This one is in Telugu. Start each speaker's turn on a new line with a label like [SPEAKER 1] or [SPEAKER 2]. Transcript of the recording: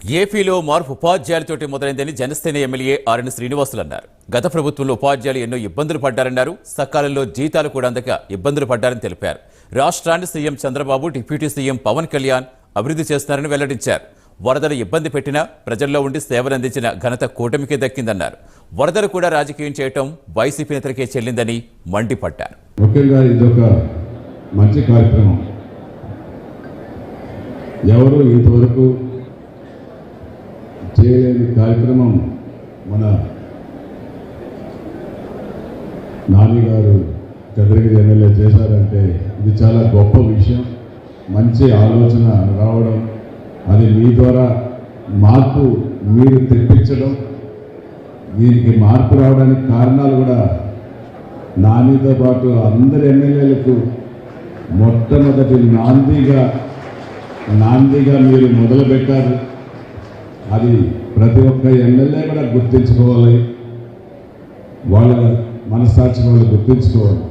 [SPEAKER 1] ఏపీలో మార్పు ఉపాధ్యాయులతోటి మొదలైందని జనసేన ఎమ్మెల్యే ఆర్ఎన్ శ్రీనివాసులు అన్నారు. గత ప్రభుత్వంలో ఉపాధ్యాయులు ఎన్నో ఇబ్బందులు పడ్డారన్నారు. సకాలంలో జీతాలు కూడా అందక ఇబ్బందులు పడ్డారని తెలిపారు. రాష్ట్రాన్ని CM Chandrababu, deputy CM Pawan Kalyan అభివృద్ధి చేస్తున్నారని వెల్లడించారు. వరదలు ఇబ్బంది పెట్టినా ప్రజల్లో ఉండి సేవలందించిన ఘనత కూటమికే దక్కిందన్నారు. వరదలు కూడా రాజకీయం చేయటం వైసీపీ నేతలకే చెల్లిందని మండిపడ్డారు.
[SPEAKER 2] ముఖ్యంగా ఇదొక మంచి కార్యక్రమం. ఎవరు ఇంతవరకు చేయలేని కార్యక్రమం మన నాని గారు చంద్రగిరి ఎమ్మెల్యే చేశారంటే ఇది చాలా గొప్ప విషయం. మంచి ఆలోచన రావడం, అది మీ ద్వారా మార్పు మీరు తెప్పించడం, దీనికి మార్పు రావడానికి కారణాలు కూడా నానితో పాటు అందరి ఎమ్మెల్యేలకు మొట్టమొదటి నాందిగా మీరు మొదలుపెట్టారు. అది ప్రతి ఒక్క ఎమ్మెల్యే కూడా గుర్తించుకోవాలి, వాళ్ళ మనస్సాక్షి వాళ్ళు గుర్తించుకోవాలి.